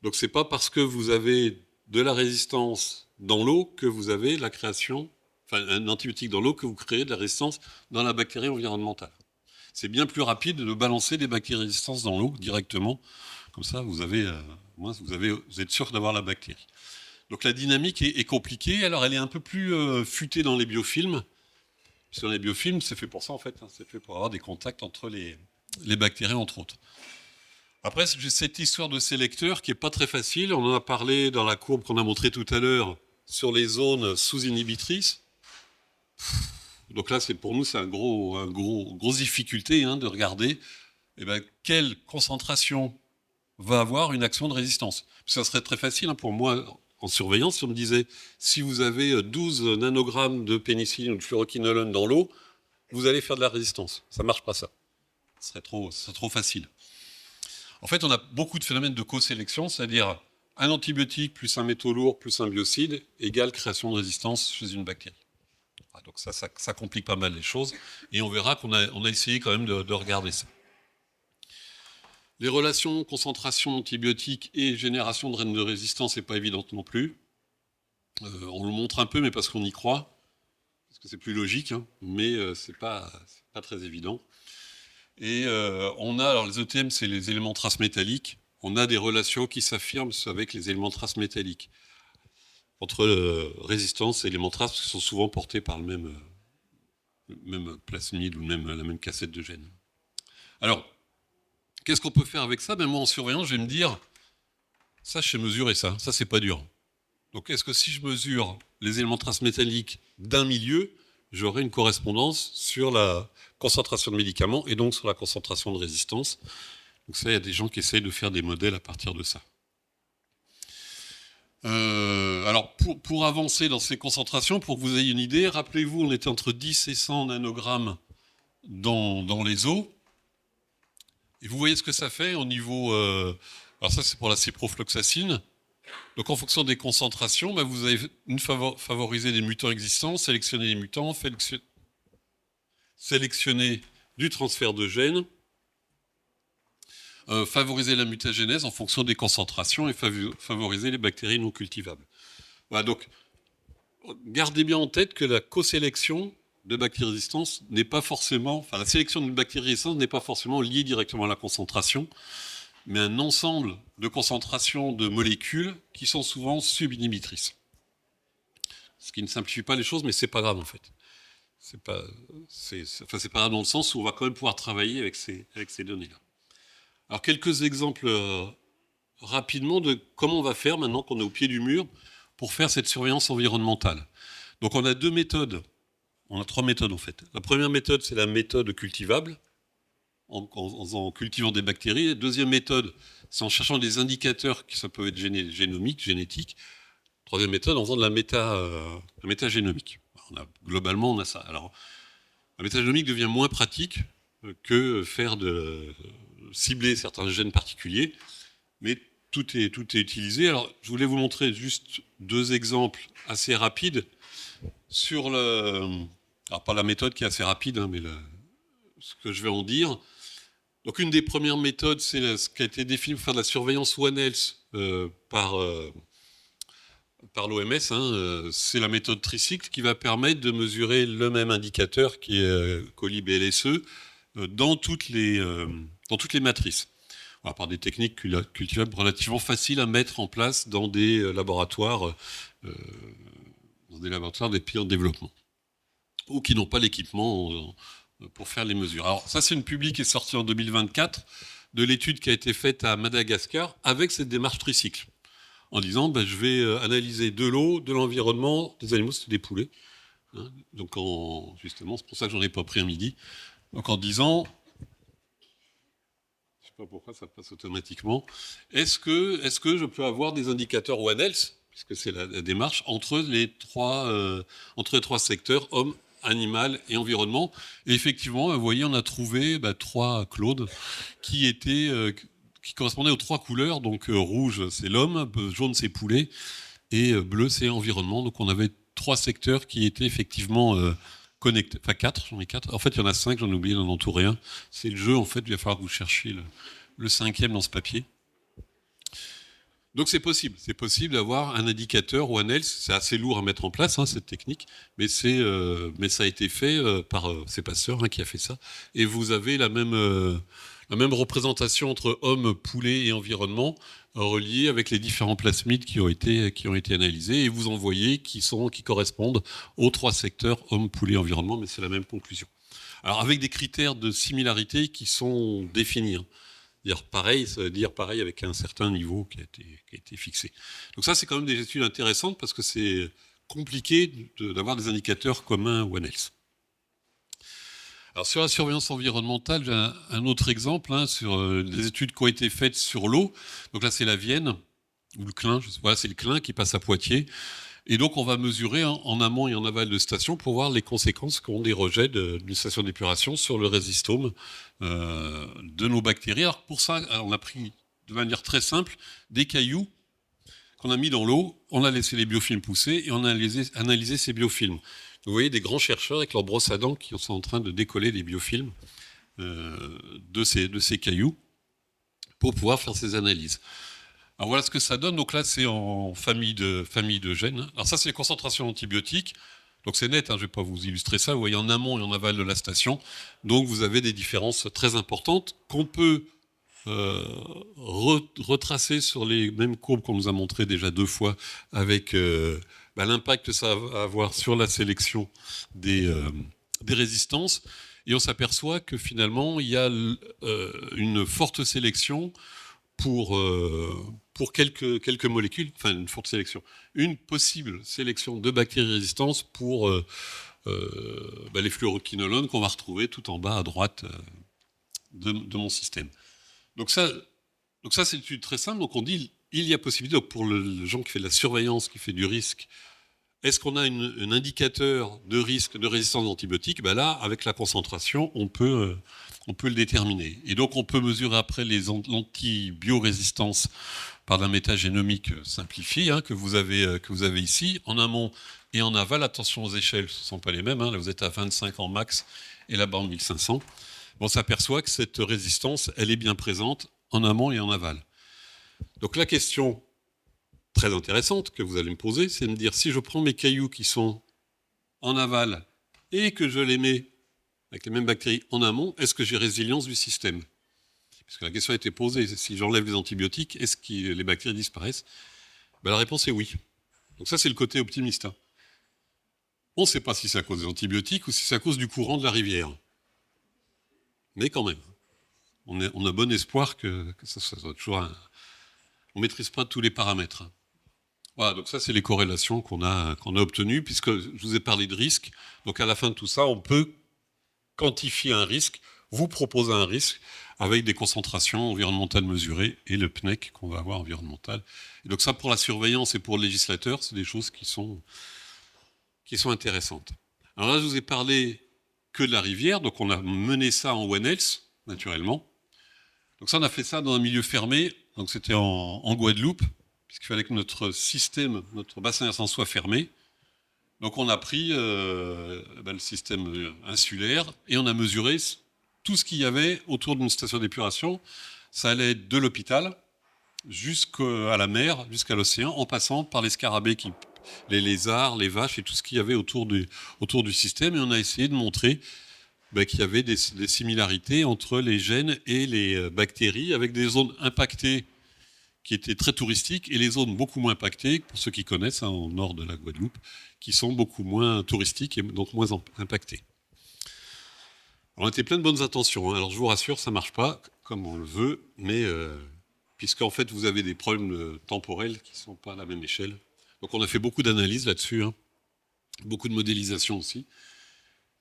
Donc c'est pas parce que vous avez de la résistance dans l'eau que vous avez la création, enfin un antibiotique dans l'eau que vous créez de la résistance dans la bactérie environnementale. C'est bien plus rapide de balancer des bactéries résistantes dans l'eau directement. Comme ça, vous êtes sûr d'avoir la bactérie. Donc la dynamique est compliquée. Alors elle est un peu plus futée dans les biofilms. Parce que dans les biofilms, c'est fait pour ça en fait. Hein, c'est fait pour avoir des contacts entre les bactéries, entre autres. Après, j'ai cette histoire de sélecteur qui n'est pas très facile. On en a parlé dans la courbe qu'on a montrée tout à l'heure sur les zones sous-inhibitrices. Donc là, pour nous, c'est une grosse difficulté hein, de regarder quelle concentration va avoir une action de résistance. Ça serait très facile hein, pour moi, en surveillance, si on me disait, si vous avez 12 nanogrammes de pénicilline ou de fluoroquinolone dans l'eau, vous allez faire de la résistance. Ça ne marche pas, ça. Ce serait trop facile. En fait, on a beaucoup de phénomènes de co-sélection, c'est-à-dire un antibiotique plus un métaux lourd plus un biocide égale création de résistance chez une bactérie. Donc ça complique pas mal les choses, et on verra qu'on a essayé quand même de regarder ça. Les relations concentration antibiotique et génération de reines de résistance n'est pas évidente non plus. On le montre un peu, mais parce qu'on y croit, parce que c'est plus logique, hein, mais c'est pas très évident. Et on a, alors les ETM, c'est les éléments traces métalliques. On a des relations qui s'affirment avec les éléments traces métalliques. Entre résistance et éléments traces, qui sont souvent portés par le même plasmide ou la même cassette de gènes. Alors, qu'est-ce qu'on peut faire avec ça? Moi, en surveillant, je vais me dire, ça, je sais mesurer ça. Ça, c'est pas dur. Donc, est-ce que si je mesure les éléments traces métalliques d'un milieu, j'aurai une correspondance sur la concentration de médicaments et donc sur la concentration de résistance? Donc ça, il y a des gens qui essayent de faire des modèles à partir de ça. Alors, pour avancer dans ces concentrations, pour que vous ayez une idée, rappelez-vous, on était entre 10 et 100 nanogrammes dans les eaux. Et vous voyez ce que ça fait au niveau... alors ça, c'est pour la ciprofloxacine. Donc, en fonction des concentrations, vous avez favorisé des mutants existants, sélectionner les mutants, sélectionner du transfert de gènes, favoriser la mutagénèse en fonction des concentrations et favoriser les bactéries non cultivables. Voilà, donc, gardez bien en tête que la co-sélection de bactéries résistantes n'est pas forcément, enfin la sélection d'une bactérie résistante n'est pas forcément liée directement à la concentration, mais un ensemble de concentrations de molécules qui sont souvent subinhibitrices. Ce qui ne simplifie pas les choses, mais c'est pas grave en fait. C'est pas grave dans le sens où on va quand même pouvoir travailler avec ces données-là. Alors quelques exemples rapidement de comment on va faire maintenant qu'on est au pied du mur pour faire cette surveillance environnementale. Donc on a deux méthodes. On a trois méthodes en fait. La première méthode, c'est la méthode cultivable, en cultivant des bactéries. La deuxième méthode, c'est en cherchant des indicateurs qui ça peut être génomiques, génétiques. Troisième méthode, en faisant de la métagénomique. Globalement, on a ça. Alors, la métagénomique devient moins pratique que cibler certains gènes particuliers, mais tout est utilisé. Alors, je voulais vous montrer juste deux exemples assez rapides sur alors pas la méthode qui est assez rapide, hein, mais ce que je vais en dire. Donc une des premières méthodes, c'est ce qui a été défini pour faire de la surveillance One Health par l'OMS. Hein, c'est la méthode tricycle qui va permettre de mesurer le même indicateur qui est coli-BLSE dans toutes les matrices. Voilà, par des techniques cultivables relativement faciles à mettre en place dans des laboratoires des pays en développement, ou qui n'ont pas l'équipement pour faire les mesures. Alors ça, c'est une publi qui est sortie en 2024 de l'étude qui a été faite à Madagascar avec cette démarche tricycle, en disant je vais analyser de l'eau, de l'environnement, des animaux, c'était des poulets. Hein, donc justement, c'est pour ça que j'en ai pas pris un midi. Donc en disant, je sais pas pourquoi ça passe automatiquement, est-ce que je peux avoir des indicateurs One Health, puisque c'est la démarche, entre les trois secteurs, homme, animal et environnement. Et effectivement, vous voyez, on a trouvé trois Claude qui correspondaient aux trois couleurs. Donc rouge, c'est l'homme, jaune, c'est poulet, et bleu, c'est environnement. Donc on avait trois secteurs qui étaient effectivement connectés. Enfin quatre, j'en ai quatre. En fait, il y en a 5, j'en ai oublié d'en entourer un. C'est le jeu, en fait, il va falloir que vous cherchiez le 5e dans ce papier. Donc c'est possible d'avoir un indicateur One Health. C'est assez lourd à mettre en place, hein, cette technique, mais ça a été fait par c'est Pasteur qui a fait ça. Et vous avez la même représentation entre homme, poulet et environnement reliée avec les différents plasmides qui ont été analysés, et vous en voyez qui correspondent aux trois secteurs homme, poulet, environnement, mais c'est la même conclusion. Alors avec des critères de similarité qui sont définis. Hein. Ça veut dire pareil avec un certain niveau qui a été fixé. Donc ça, c'est quand même des études intéressantes parce que c'est compliqué d'avoir des indicateurs communs One Health. Alors sur la surveillance environnementale, j'ai un autre exemple sur des études qui ont été faites sur l'eau. Donc là, c'est la Vienne. ou le Clin, voilà, c'est le Clin qui passe à Poitiers. Et donc, on va mesurer en amont et en aval de station pour voir les conséquences qu'ont des rejets d'une station d'épuration sur le résistome de nos bactéries. Alors, pour ça, on a pris de manière très simple des cailloux qu'on a mis dans l'eau, on a laissé les biofilms pousser et on a analysé ces biofilms. Vous voyez des grands chercheurs avec leurs brosses à dents qui sont en train de décoller les biofilms de ces cailloux pour pouvoir faire ces analyses. Alors voilà ce que ça donne. Donc là, c'est en famille de gènes. Alors ça, c'est les concentrations d'antibiotiques. Donc c'est net, hein, je ne vais pas vous illustrer ça. Vous voyez en amont et en aval de la station. Donc vous avez des différences très importantes qu'on peut retracer sur les mêmes courbes qu'on nous a montrées déjà 2 fois avec l'impact que ça va avoir sur la sélection des résistances. Et on s'aperçoit que finalement, il y a une forte sélection pour quelques molécules, enfin une forte sélection, une possible sélection de bactéries résistantes pour les fluoroquinolones qu'on va retrouver tout en bas à droite de mon système. Donc ça c'est une étude très simple. Donc on dit il y a possibilité, donc pour le gens qui fait de la surveillance, qui fait du risque, est-ce qu'on a un indicateur de risque de résistance antibiotique? Ben là, avec la concentration, on peut le déterminer. Et donc, on peut mesurer après l'antibiorésistances par la métagénomique simplifiée que vous avez ici, en amont et en aval. Attention aux échelles, ce ne sont pas les mêmes. Là, vous êtes à 25 en max et là-bas en 1500. On s'aperçoit que cette résistance, elle est bien présente en amont et en aval. Donc, la question très intéressante que vous allez me poser, c'est de me dire si je prends mes cailloux qui sont en aval et que je les mets avec les mêmes bactéries en amont, est-ce que j'ai résilience du système? Parce que la question a été posée, si j'enlève les antibiotiques, est-ce que les bactéries disparaissent? La réponse est oui. Donc ça, c'est le côté optimiste. On ne sait pas si c'est à cause des antibiotiques ou si c'est à cause du courant de la rivière. Mais quand même, on a bon espoir que ça soit toujours on ne maîtrise pas tous les paramètres. Voilà, donc ça, c'est les corrélations qu'on a obtenues, puisque je vous ai parlé de risque. Donc à la fin de tout ça, on peut quantifier un risque, vous proposer un risque avec des concentrations environnementales mesurées et le PNEC qu'on va avoir environnemental. Et donc ça, pour la surveillance et pour le législateur, c'est des choses qui sont intéressantes. Alors là, je vous ai parlé que de la rivière, donc on a mené ça en One Health, naturellement. Donc ça, on a fait ça dans un milieu fermé, donc c'était en Guadeloupe, puisqu'il fallait que notre système, notre bassin versant soit fermé. Donc on a pris le système insulaire et on a mesuré tout ce qu'il y avait autour d'une station d'épuration. Ça allait être de l'hôpital jusqu'à la mer, jusqu'à l'océan, en passant par les scarabées, les lézards, les vaches et tout ce qu'il y avait autour du système. Et on a essayé de montrer qu'il y avait des similarités entre les gènes et les bactéries, avec des zones impactées qui étaient très touristiques, et les zones beaucoup moins impactées, pour ceux qui connaissent, au nord de la Guadeloupe, qui sont beaucoup moins touristiques et donc moins impactées. On était plein de bonnes intentions. Alors je vous rassure, ça ne marche pas comme on le veut, mais puisqu'en fait vous avez des problèmes temporels qui ne sont pas à la même échelle. Donc on a fait beaucoup d'analyses là-dessus, beaucoup de modélisation aussi,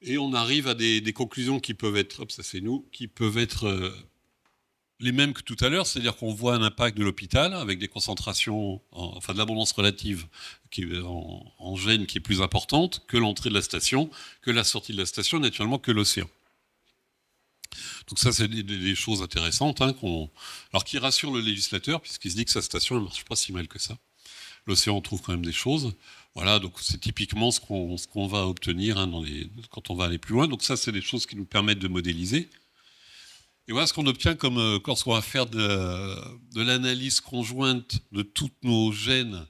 et on arrive à des conclusions qui peuvent être, ça c'est nous, qui peuvent être les mêmes que tout à l'heure, c'est-à-dire qu'on voit un impact de l'hôpital avec des concentrations, de l'abondance relative en gènes qui est plus importante que l'entrée de la station, que la sortie de la station, naturellement que l'océan. Donc ça, c'est des choses intéressantes, alors qui rassurent le législateur, puisqu'il se dit que sa station ne marche pas si mal que ça. L'océan trouve quand même des choses. Voilà, donc c'est typiquement ce qu'on va obtenir quand on va aller plus loin. Donc ça, c'est des choses qui nous permettent de modéliser. Et voilà ce qu'on obtient lorsqu'on va faire de l'analyse conjointe de tous nos gènes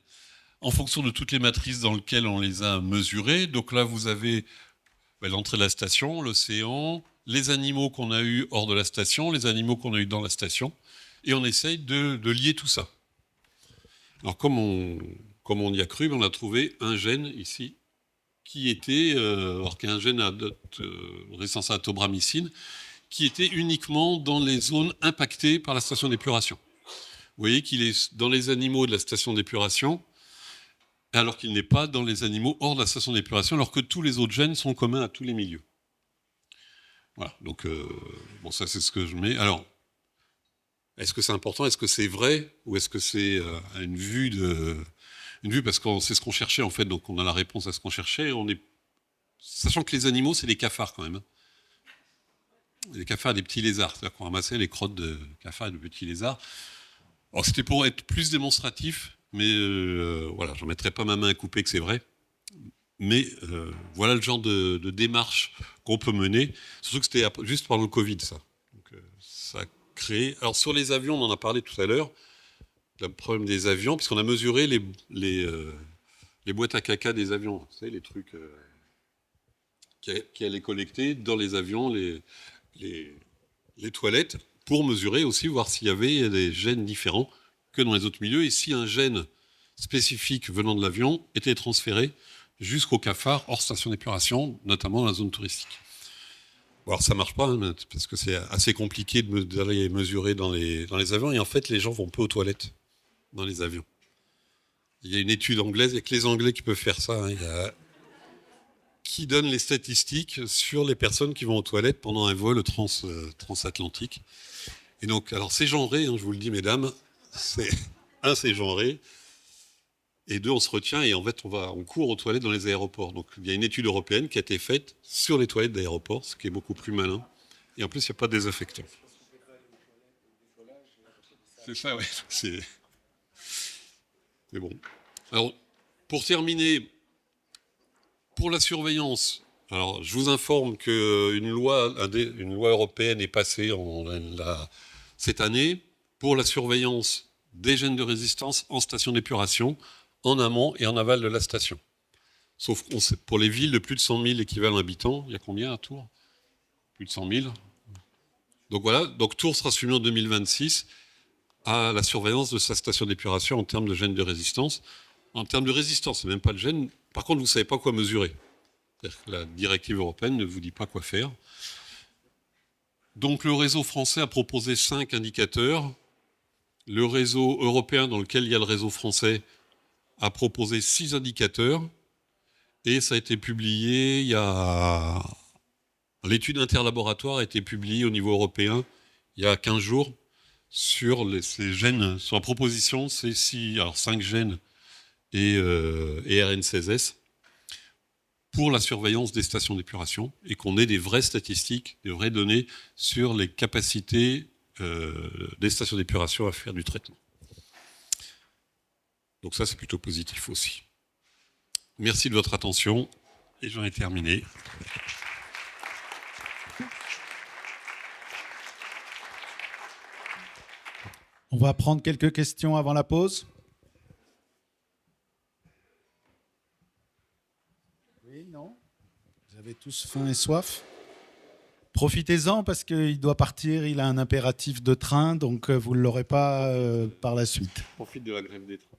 en fonction de toutes les matrices dans lesquelles on les a mesurées. Donc là, vous avez l'entrée de la station, l'océan, les animaux qu'on a eus hors de la station, les animaux qu'on a eus dans la station, et on essaye de lier tout ça. Alors comme on y a cru, on a trouvé un gène ici qui était, alors qu'un gène à résistance à la tobramycine, qui était uniquement dans les zones impactées par la station d'épuration. Vous voyez qu'il est dans les animaux de la station d'épuration, alors qu'il n'est pas dans les animaux hors de la station d'épuration, alors que tous les autres gènes sont communs à tous les milieux. Voilà, donc ça c'est ce que je mets. Alors, Est-ce que c'est important? Est-ce que c'est vrai? Ou est-ce que c'est une vue parce que c'est ce qu'on cherchait en fait, donc on a la réponse à ce qu'on cherchait. Sachant que les animaux, c'est des cafards quand même, hein. Les cafards et des petits lézards, c'est-à-dire qu'on ramassait les crottes de cafards et de petits lézards. Alors c'était pour être plus démonstratif, mais voilà, j'en mettrai pas ma main à couper que c'est vrai. Mais voilà le genre de démarche qu'on peut mener. Surtout que c'était juste pendant le Covid, ça. Donc, ça a créé. Alors sur les avions, on en a parlé tout à l'heure. Le problème des avions, puisqu'on a mesuré les boîtes à caca des avions. Vous savez, les trucs qui allaient collecter dans les avions, les toilettes, pour mesurer aussi, voir s'il y avait des gènes différents que dans les autres milieux, et si un gène spécifique venant de l'avion était transféré jusqu'au cafard hors station d'épuration, notamment dans la zone touristique. Bon, alors ça marche pas, hein, parce que c'est assez compliqué d'aller mesurer dans les avions, et en fait les gens vont peu aux toilettes dans les avions. Il y a une étude anglaise, il n'y a que les Anglais qui peuvent faire ça, hein, qui donne les statistiques sur les personnes qui vont aux toilettes pendant un vol transatlantique. Et donc, alors c'est genré, hein, je vous le dis mesdames, c'est genré, et deux, on se retient et en fait on court aux toilettes dans les aéroports. Donc il y a une étude européenne qui a été faite sur les toilettes d'aéroports, ce qui est beaucoup plus malin. Et en plus, il n'y a pas de désinfectant. C'est ça, oui. C'est bon. Alors, pour terminer, pour la surveillance, alors je vous informe qu'une loi européenne est passée cette année pour la surveillance des gènes de résistance en station d'épuration, en amont et en aval de la station. Sauf pour les villes de plus de 100 000 équivalents habitants, il y a combien à Tours? Plus de 100 000. Donc voilà, donc Tours sera soumis en 2026 à la surveillance de sa station d'épuration en termes de gènes de résistance. En termes de résistance, c'est même pas le gène. Par contre, vous ne savez pas quoi mesurer. C'est-à-dire que la directive européenne ne vous dit pas quoi faire. Donc le réseau français a proposé 5 indicateurs. Le réseau européen, dans lequel il y a le réseau français, a proposé 6 indicateurs. Et ça a été publié L'étude interlaboratoire a été publiée au niveau européen il y a 15 jours sur ces gènes, sur la proposition, c'est 5 gènes et RN16S pour la surveillance des stations d'épuration et qu'on ait des vraies statistiques, des vraies données sur les capacités des stations d'épuration à faire du traitement. Donc ça, c'est plutôt positif aussi. Merci de votre attention et j'en ai terminé. On va prendre quelques questions avant la pause. Oui, non? Vous avez tous faim et soif? Profitez-en parce qu'il doit partir, il a un impératif de train, donc vous ne l'aurez pas par la suite. Profite de la grève des trains.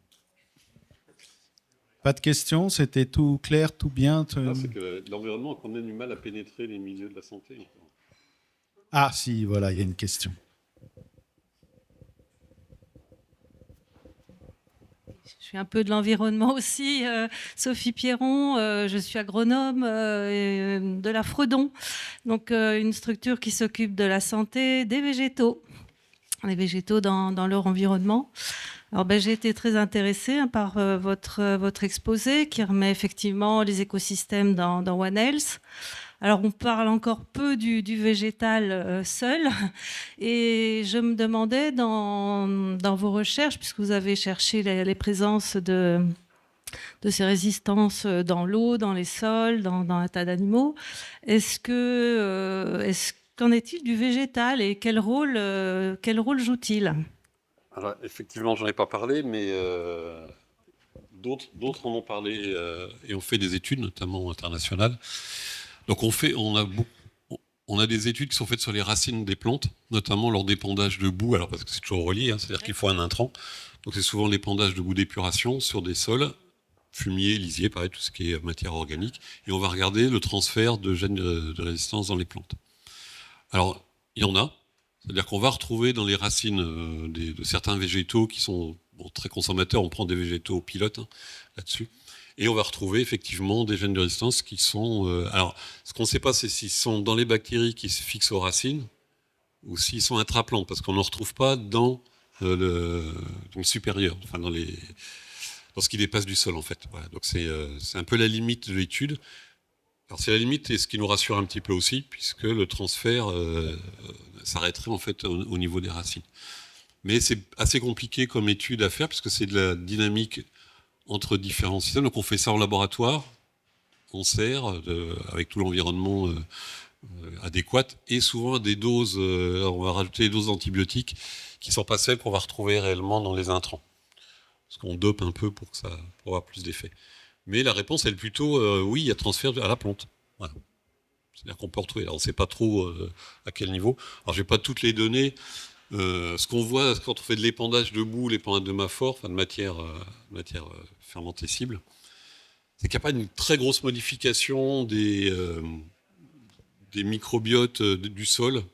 Pas de questions? C'était tout clair, tout bien? Non, c'est que l'environnement a quand même du mal à pénétrer les milieux de la santé. Ah si, voilà, il y a une question. Je suis un peu de l'environnement aussi. Sophie Pierron, je suis agronome de la Fredon, donc une structure qui s'occupe de la santé des végétaux, les végétaux dans leur environnement. Alors j'ai été très intéressée par votre exposé qui remet effectivement les écosystèmes dans One Health. Alors, on parle encore peu du végétal seul. Et je me demandais, dans vos recherches, puisque vous avez cherché les présences de ces résistances dans l'eau, dans les sols, dans un tas d'animaux, qu'en est-il du végétal et quel rôle joue-t-il? Alors, effectivement, j'en ai pas parlé, mais d'autres en ont parlé et ont fait des études, notamment internationales. Donc on a des études qui sont faites sur les racines des plantes, notamment leur d'épandage de boue, alors parce que c'est toujours relié, hein, c'est-à-dire qu'il faut un intrant. Donc c'est souvent l'épandage de boue d'épuration sur des sols, fumier, lisier, pareil, tout ce qui est matière organique. Et on va regarder le transfert de gènes de résistance dans les plantes. Alors, il y en a. C'est-à-dire qu'on va retrouver dans les racines de certains végétaux qui sont très consommateurs, on prend des végétaux pilotes là-dessus. Et on va retrouver effectivement des gènes de résistance qui sont... alors, ce qu'on ne sait pas, c'est s'ils sont dans les bactéries qui se fixent aux racines ou s'ils sont intraplants, parce qu'on n'en retrouve pas dans le supérieur, enfin dans ce qui dépasse du sol en fait. Voilà. Donc c'est un peu la limite de l'étude. Alors c'est la limite et ce qui nous rassure un petit peu aussi, puisque le transfert s'arrêterait en fait au niveau des racines. Mais c'est assez compliqué comme étude à faire, puisque c'est de la dynamique entre différents systèmes. Donc on fait ça en laboratoire, on serre avec tout l'environnement adéquat, et souvent à des doses, on va rajouter des doses d'antibiotiques qui ne sont pas celles qu'on va retrouver réellement dans les intrants. Parce qu'on dope un peu pour avoir plus d'effet. Mais la réponse, elle est plutôt oui, il y a transfert à la plante. Voilà. C'est-à-dire qu'on peut retrouver. Alors, on ne sait pas trop à quel niveau. Alors, je n'ai pas toutes les données. Ce qu'on voit quand on fait de l'épandage de boue, l'épandage de maphore, enfin de matière fermentescible, c'est qu'il n'y a pas une très grosse modification des microbiotes du sol,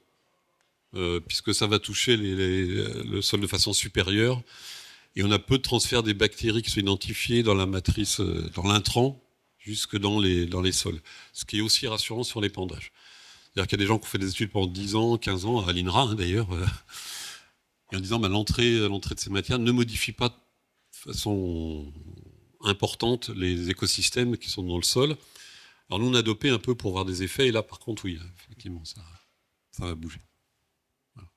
puisque ça va toucher le sol de façon supérieure. Et on a peu de transfert des bactéries qui sont identifiées dans la matrice, dans l'intrant, jusque dans les sols. Ce qui est aussi rassurant sur l'épandage. C'est-à-dire qu'il y a des gens qui ont fait des études pendant 10 ans, 15 ans, à l'INRA d'ailleurs, et en disant l'entrée de ces matières ne modifie pas de façon importante les écosystèmes qui sont dans le sol. Alors nous, on a dopé un peu pour voir des effets, et là par contre, oui, effectivement, ça va bouger. Voilà.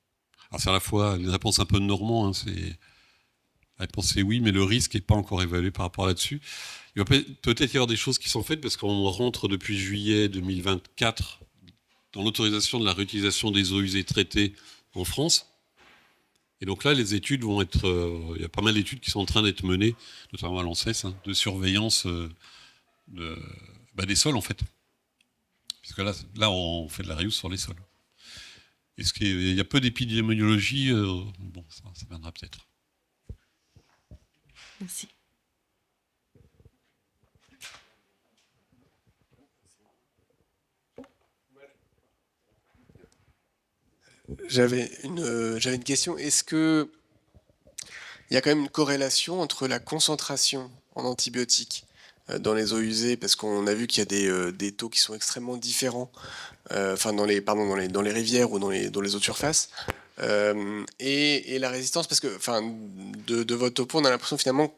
Alors c'est à la fois une réponse un peu de Normand, la réponse est oui, mais le risque n'est pas encore évalué par rapport là-dessus. Il va peut-être y avoir des choses qui sont faites, parce qu'on rentre depuis juillet 2024 dans l'autorisation de la réutilisation des eaux usées traitées en France. Et donc là, les études vont être... il y a pas mal d'études qui sont en train d'être menées, notamment à l'ANSES, de surveillance des sols, en fait. Puisque là, on fait de la réuse sur les sols. Il y a peu d'épidémiologie, bon, ça viendra peut-être. Merci. J'avais une question. Est-ce que il y a quand même une corrélation entre la concentration en antibiotiques dans les eaux usées, parce qu'on a vu qu'il y a des taux qui sont extrêmement différents, dans les rivières ou dans les eaux de surface, et la résistance, parce que de votre topo, on a l'impression finalement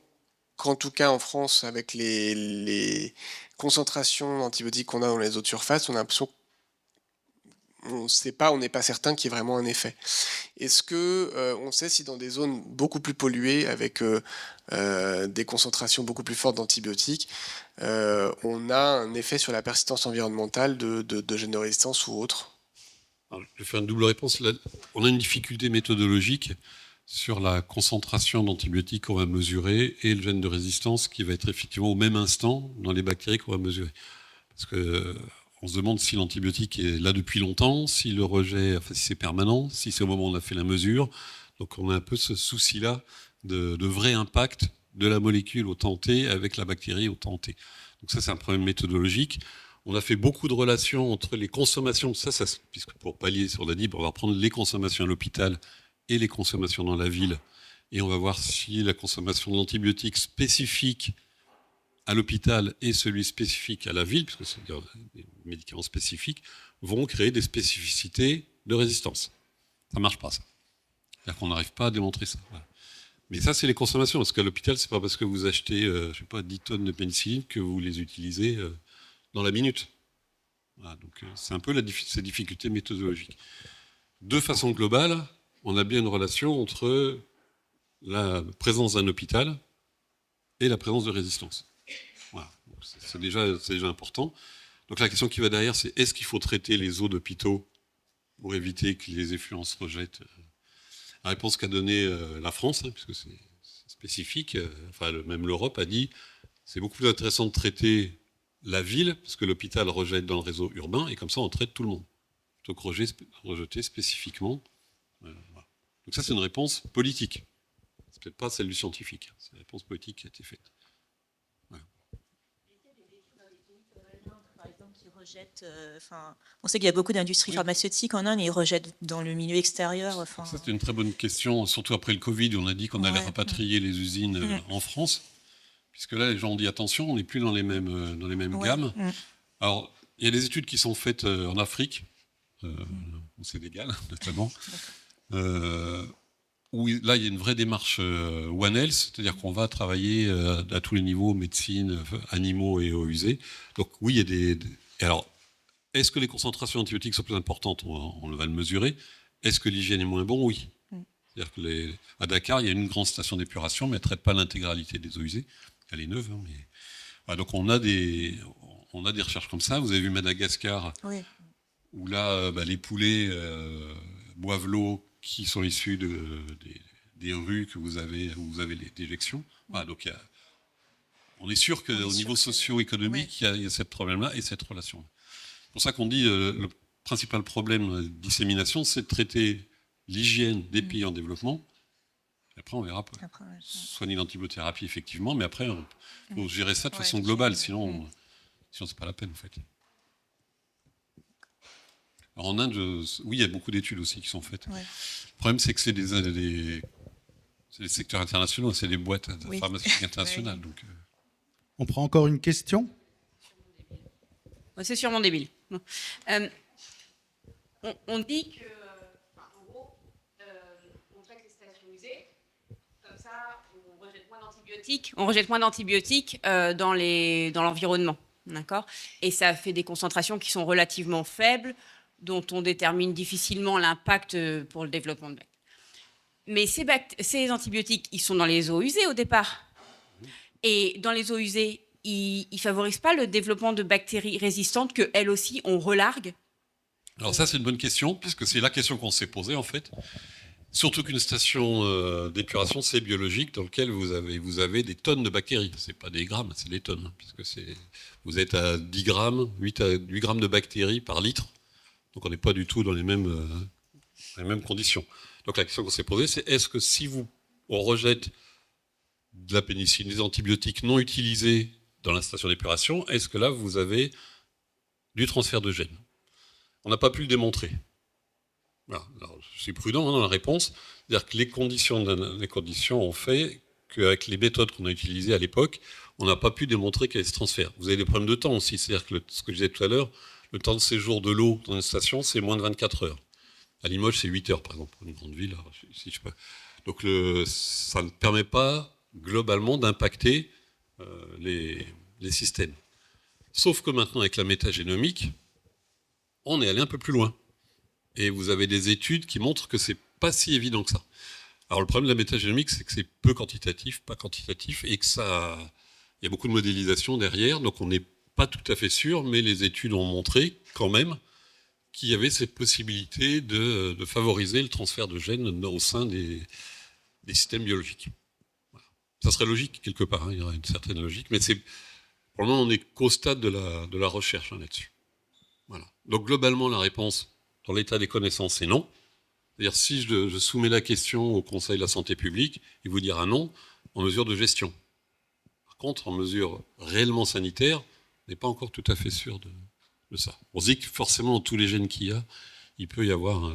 qu'en tout cas en France, avec les concentrations d'antibiotiques qu'on a dans les eaux de surface, on a l'impression on n'est pas certain qu'il y ait vraiment un effet. Est-ce que on sait si dans des zones beaucoup plus polluées, avec des concentrations beaucoup plus fortes d'antibiotiques, on a un effet sur la persistance environnementale de gènes de résistance ou autre? Alors, je vais faire une double réponse. Là, on a une difficulté méthodologique sur la concentration d'antibiotiques qu'on va mesurer et le gène de résistance qui va être effectivement au même instant dans les bactéries qu'on va mesurer. Parce que on se demande si l'antibiotique est là depuis longtemps, si le rejet, si c'est permanent, si c'est au moment où on a fait la mesure. Donc on a un peu ce souci-là de vrai impact de la molécule au temps T avec la bactérie au temps T. Donc ça, c'est un problème méthodologique. On a fait beaucoup de relations entre les consommations, puisque pour pallier sur la DIB, on va prendre les consommations à l'hôpital et les consommations dans la ville, et on va voir si la consommation d'antibiotiques spécifiques à l'hôpital et celui spécifique à la ville, puisque c'est des médicaments spécifiques, vont créer des spécificités de résistance. Ça ne marche pas, ça. C'est-à-dire qu'on n'arrive pas à démontrer ça. Voilà. Mais ça, c'est les consommations, parce qu'à l'hôpital, c'est pas parce que vous achetez 10 tonnes de pénicilline que vous les utilisez dans la minute. Voilà, donc c'est un peu ces difficultés méthodologiques. De façon globale, on a bien une relation entre la présence d'un hôpital et la présence de résistance. Voilà. C'est déjà important. Donc la question qui va derrière, c'est est-ce qu'il faut traiter les eaux d'hôpitaux pour éviter que les effluents se rejettent? La réponse qu'a donnée la France, puisque c'est spécifique, même l'Europe a dit c'est beaucoup plus intéressant de traiter la ville, parce que l'hôpital rejette dans le réseau urbain, et comme ça on traite tout le monde, plutôt que rejeter spécifiquement. Voilà. Donc ça, c'est une réponse politique. C'est peut-être pas celle du scientifique, c'est la réponse politique qui a été faite. On sait qu'il y a beaucoup d'industries pharmaceutiques en Inde et ils rejettent dans le milieu extérieur. Ça, c'est une très bonne question, surtout après le Covid, où on a dit qu'on allait rapatrier les usines en France, puisque là, les gens ont dit attention, on n'est plus dans les mêmes gammes. Alors, il y a des études qui sont faites en Afrique, au Sénégal notamment, où là il y a une vraie démarche One Health, c'est-à-dire qu'on va travailler à tous les niveaux, médecine, animaux et eaux usées. Donc oui, il y a et alors, est-ce que les concentrations antibiotiques sont plus importantes? On va le mesurer. Est-ce que l'hygiène est moins bon? Oui. C'est-à-dire que à Dakar, il y a une grande station d'épuration, mais elle ne traite pas l'intégralité des eaux usées. Elle est neuve, hein, mais... Voilà, donc on a des recherches comme ça. Vous avez vu Madagascar, Oui. où là, les poulets boivent l'eau qui sont issus des rues où vous avez les déjections. Voilà, donc on est sûr qu'au niveau socio-économique, il y a ce problème-là et cette relation. C'est pour ça qu'on dit le principal problème de dissémination, c'est de traiter l'hygiène des pays en développement. Et après, on verra soigner l'antibiothérapie, effectivement, mais après, on faut gérer ça de façon globale, sinon c'est pas la peine, en fait. Alors, en Inde, oui, il y a beaucoup d'études aussi qui sont faites. Ouais. Le problème, c'est que c'est des secteurs internationaux, c'est des boîtes pharmaceutiques internationales. Donc, On prend encore une question ? C'est sûrement débile. On dit que, en gros, on traite les stations usées, comme ça, on rejette moins d'antibiotiques dans l'environnement, d'accord ? Et ça fait des concentrations qui sont relativement faibles, dont on détermine difficilement l'impact pour le développement de bactéries. Mais ces antibiotiques, ils sont dans les eaux usées au départ. Et dans les eaux usées, ils ne favorisent pas le développement de bactéries résistantes qu'elles aussi, on relargue. Alors ça, c'est une bonne question, puisque c'est la question qu'on s'est posée, en fait. Surtout qu'une station d'épuration, c'est biologique, dans lequel vous avez des tonnes de bactéries. Ce n'est pas des grammes, c'est des tonnes. Puisque vous êtes à 10 grammes, 8 grammes de bactéries par litre. Donc on n'est pas du tout dans les mêmes conditions. Donc la question qu'on s'est posée, c'est est-ce que si on rejette de la pénicilline, des antibiotiques non utilisés dans la station d'épuration, est-ce que là, vous avez du transfert de gènes? On n'a pas pu le démontrer. Voilà. Alors, je suis prudent dans la réponse. C'est-à-dire que les conditions ont fait qu'avec les méthodes qu'on a utilisées à l'époque, on n'a pas pu démontrer qu'il y avait ce transfert. Vous avez des problèmes de temps aussi. C'est-à-dire que ce que je disais tout à l'heure, le temps de séjour de l'eau dans une station, c'est moins de 24 heures. À Limoges, c'est 8 heures, par exemple, pour une grande ville. Alors, si je peux. Donc, ça ne permet pas, globalement, d'impacter les systèmes. Sauf que maintenant, avec la métagénomique, on est allé un peu plus loin. Et vous avez des études qui montrent que c'est pas si évident que ça. Alors, le problème de la métagénomique, c'est que c'est peu quantitatif, pas quantitatif, et que il y a beaucoup de modélisation derrière, donc on n'est pas tout à fait sûr, mais les études ont montré, quand même, qu'il y avait cette possibilité de favoriser le transfert de gènes au sein des systèmes biologiques. Voilà. Ça serait logique, quelque part, hein, il y aurait une certaine logique, mais pour le moment, on n'est qu'au stade de la recherche là-dessus. Voilà. Donc, globalement, la réponse, dans l'état des connaissances, c'est non. C'est-à-dire, si je soumets la question au Conseil de la santé publique, il vous dira non en mesure de gestion. Par contre, en mesure réellement sanitaire, on n'est pas encore tout à fait sûr de ça. On se dit que forcément, dans tous les gènes qu'il y a, il peut y avoir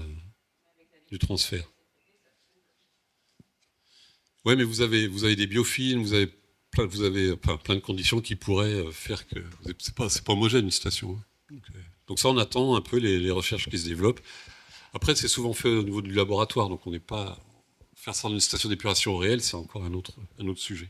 du transfert. Oui, mais vous avez des biofilms, vous avez plein de conditions qui pourraient faire que... C'est pas homogène, une station. Donc ça, on attend un peu les recherches qui se développent. Après, c'est souvent fait au niveau du laboratoire, donc on n'est pas... Faire ça dans une station d'épuration réelle, c'est encore un autre sujet.